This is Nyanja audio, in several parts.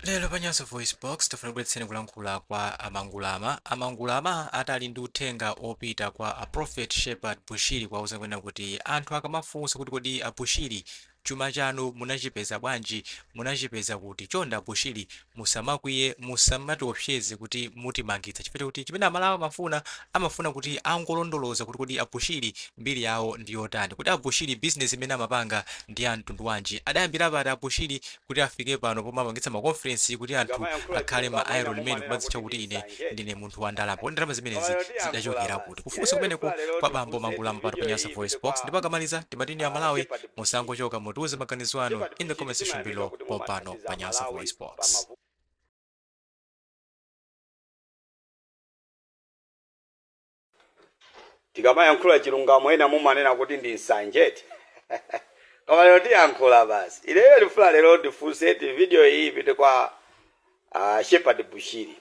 Lero panyaso voice box tofuna kubweretseni kulankhula kwa amangulama. Amangulama atali ndi uthenga opita kwa a Prophet Shepherd Bushiri kwauza kwena kuti anthu akamafunsa kuti kodi a Bushiri chuma chanu munachipeza bwanji, munachipeza kuti chonda Bushiri musamakwiye musamatiopseze kuti mutimangitsa chifukwa kuti chimene amalawa amafuna kuti angolondoloza kuti kodi a Bushiri mbiri yawo ndi yotani, kuti a Bushiri business imene amapanga ndi ya mtundu wanji, adayambira pati a Bushiri kuti afike pano pomapangitsa ma conference kuti anthu akhale ma Iron Man kumadzitcha kuti ine ndine munthu wa ndalama. Kodi ndalama zimenezi zidachokera kuti kufunsa kumeneko kwa bambo Mangulama pano panyaso voice box. Ndipo akamaliza timatini ya Malawi musangochoka mutuze maganizo anu in the comment section below pompano panyaso voice box. Tikamayankhula chilungamo ena mumanena kuti ndi nsanjeti. Koma lero tiyankhula basi. Ileyo lifuna lero ndifunse video iyi ipite kwa Shepherd Bushiri.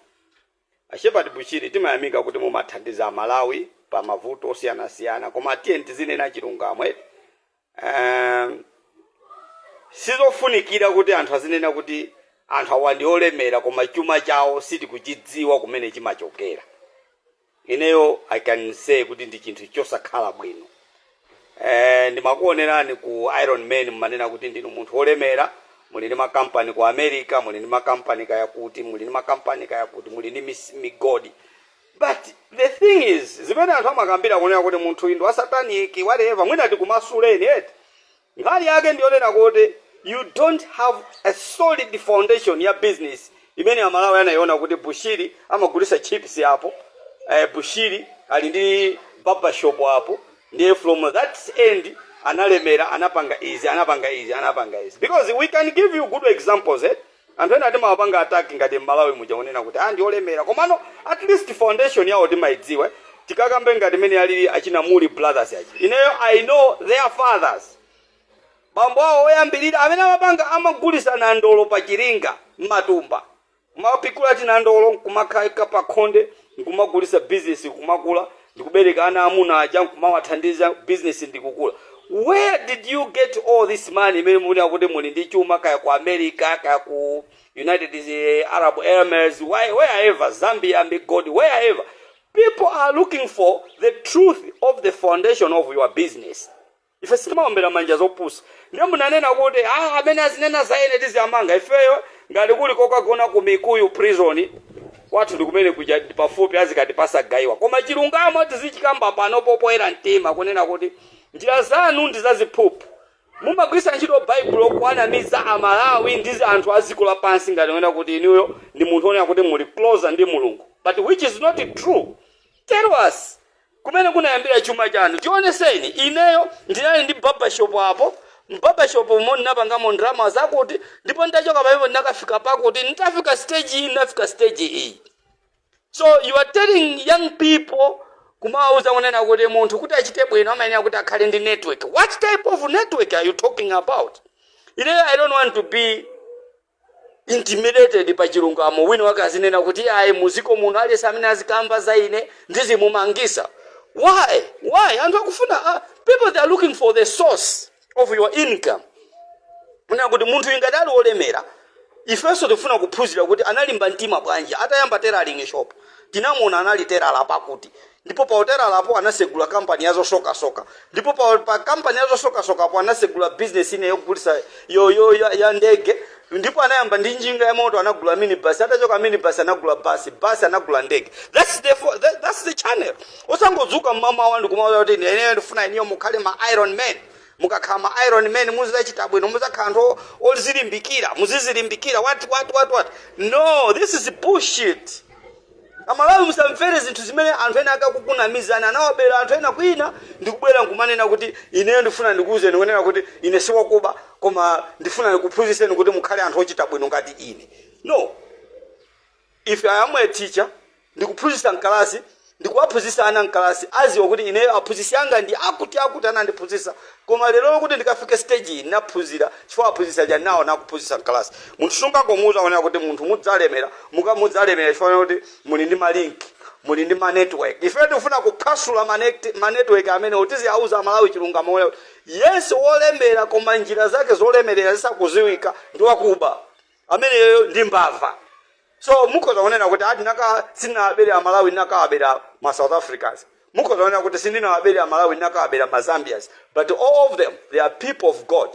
Shepherd Bushiri timayamika kuti mumathandiza Malawi pa mavuto osiyana-siyana koma tiye tizinena chilungamo sizofunikira kuti anthu azinena kuti anthu awa ndi olemera koma chuma chawo sitikuchidziwa kumene chimachokera. Ineyo I can say kuti ndi chinthu chosakhala bwino. Ndimakuonerani ku Iron Man mmanena kuti ndinu munthu olemera, muli ndi makampani ku America, muli ndi makampani kayakuti, muli ndi makampani kayakuti, muli ndi migodi. But the thing is, zimene anthu amakambira kunena kuti munthu ndo asataniki whatever, mwina tikumasuleni eti. Nkhani yake ndiyonena kuti you don't have a solid foundation ya business imene amalawi anayiona kuti Bushiri amagulisa chips hapo. Bushiri ali ndi barber shop hapo. Ndiye from that end analemera anapanga easy because we can give you good examples anthu ena timawapanga attack ngati Malawi mujaonena kuti ndi olemera komano at least foundation yawo timaidziwa tikakambe ngati mene ali achina Muli brothers achi. Ineyo I know their fathers. Bambo awo oyambirira amene amapanga amagulisa na ndolo pa chiringa matumba kumapikula tina ndolo kumakhaika pa khonde kumagulisa business kumakula ndikubereka ana amuna aja kumawathandiza business ndikukula. Where did you get all this money imene muna kuti muli ndi chuma kaya ku America kaya ku United Arab Emirates wherever Zambia migodi wherever people are looking for the truth of the foundation of your business. Ife simaombera manja zopusa ndiye munanena kuti amene azinena zaene tiziyamanga ifeyo ngati kuli kokagona ku Mikuyu prison kwathu ndikumene kuja pafupi azikati pasagaiwa koma chilungamo tizichikamba pano popoera mtima kunena kuti njira zanu ndizaziphuphu mumagwisa ntchito Bible kuanamiza Amalawi ndizi anthu azikula pansi ngati kunena kuti inuyo ndi munthu onena kuti muli closer ndi Mulungu, but which is not true. Tell us kumene kunayambira chuma chanu tioneseni. Ineyo ndinali ndi barber shop hapo, barber shop umoni napangamo ndrama zakuti ndipo ndachoka paipo ndakafika pakuti nitafika stage hii nafika stage hii. So you are telling young people kumauza kunena kuti munthu kuti achite bwino amayenera kuti akhale ndi network. What type of network are you talking about? I don't want to be intimidated pa chilungamo wina wakazinena kuti ayi muziko munthu alesa amene azikamba za ine ndizimumangisa. Why? Anthu akufuna people they are looking for the source of your income. Muna kuti munthu ingadali olemera ifeso tifuna kuphunzira kuti analimba mtima bwanji atayamba tailoring shop. Tinamona anali tailor pakuti ndipo pa tailor lapo anasegula company yazo soka ndipo pa company yazo soka apo anasegula business ine yogulisa ya ndege ndipo anayamba ndi njinga ya moto anagula minibus atachoka minibus anagula bus anagula ndege. That's the channel. Osangozuka mama wandu kumawa kuti ine ndifuna iniyo mukhale ma Iron Man. Mukakhala ma Iron Man muzachita bwino muzakhala olizilimbikira muzizilimbikira what. No, this is bullshit. Amalawi musamvere zinthu zimene anthu ena akakukunamizana nawabera anthu ena kwina ndikubwera nkumanena kuti ineyo ndifuna ndikuuze ndikunena kuti ine siwakuba koma ndifuna ndikuphunzitseni kuti mukhale anthu ochita bwino ngati ine. No. If I am a teacher ndikuphunzitsa mkalasi ndikuwaphunzitsa ana mkalasi aziwa kuti ineyo aphunzitsi anga ndi akuti anandiphunzitsa koma lero kuti ndikafike stage iyi naphunzira chifukwa aphunzitsa ja nawo nakuphunzitsa mkalasi. Munthu sungakomuza kunena kuti munthu mudzalemera mukamudzalemera chifukwa kuti muli ndi malink muli ndi ma network. Ife tifuna kuphwasula ma network amene utizi auza Malawi chilungamo. Yes wolemera koma njira zake zolemerera zisakuziwika ndi wakuba. ameneyo ndi mbava. So mukhoza kunena kuti ati sindinawabere Amalawi ndinakawabera ma South Africans. Mukhoza kunena kuti sindinawabere Amalawi ndinakawabera ma Zambians. But all of them, they are people of God.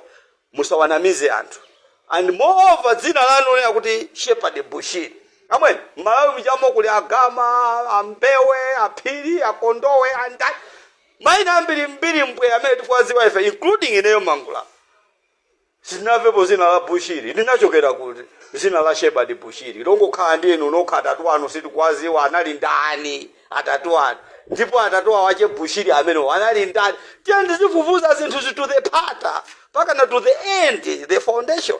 Musawanamize anthu. And moreover, dzina lanu lena kuti Shepherd Bushiri. Amen. Malawi mjamo kuli Agama, Ambewe, Aphiri, Akondowe, and maina mbiri mpwe amene tikwaziwa ife, including ineyo Mangula. Sinavepo zina la Bushiri. Linachokera kuti zina la Shepherd Bushiri. Longo khandi enu nokha atatu anu sitikwaziwa anali ndani atatu anu. Ndipo atatu awache Bushiri amene anali ndani. Tiye ndizifufuza zinthu to the pata. Paka na to the end, the foundation.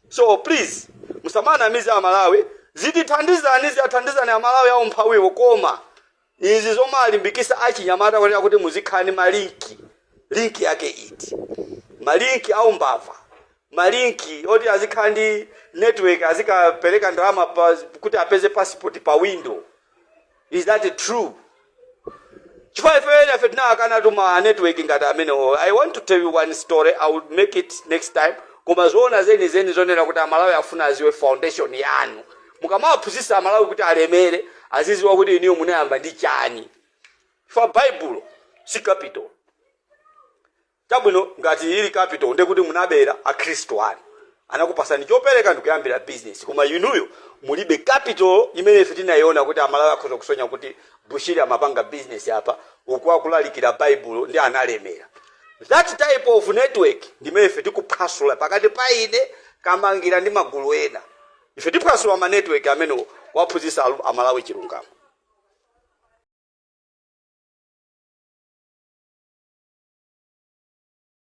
So please, musamana mizi ya Malawi. Zitithandizani Amalawi ya umphawiwo koma. Izi zoma alimbikisa achinyamata kwa kuti muzikhani malinki. Linki yake iti. Malinki au mbava. Malinki oti azikhandi network azikapeleka ndalama kuti apeze passport pa window. Is that true? Chifukwa ife tinakana tuma network ngati amene. I want to tell you one story. I will make it next time. Koma zona zeni zonena kuti Amalawi afuna aziwe foundation yanu. Mukamaphunzitsa Amalawi kuti alemere aziziwa kuti iniyo munayamba ndi chani. For Bible si capital. Chabwino ngati ili capital nde kuti munabera aKristo anu. Anakupasani chopereka ndikuyambira business. Koma inuyo mulibe capital imene ife tinaiona kuti Amalawi akhoza kusonya kuti Bushiri amapanga business apa ukuwa kulalikira Bible ndi analemera. That type of network ndimene ife tikuphwasula pakati pa ine Kamangira ndi magulu ena. Ife tipasula ma network amene waphunzitsa Amalawi chilungamo.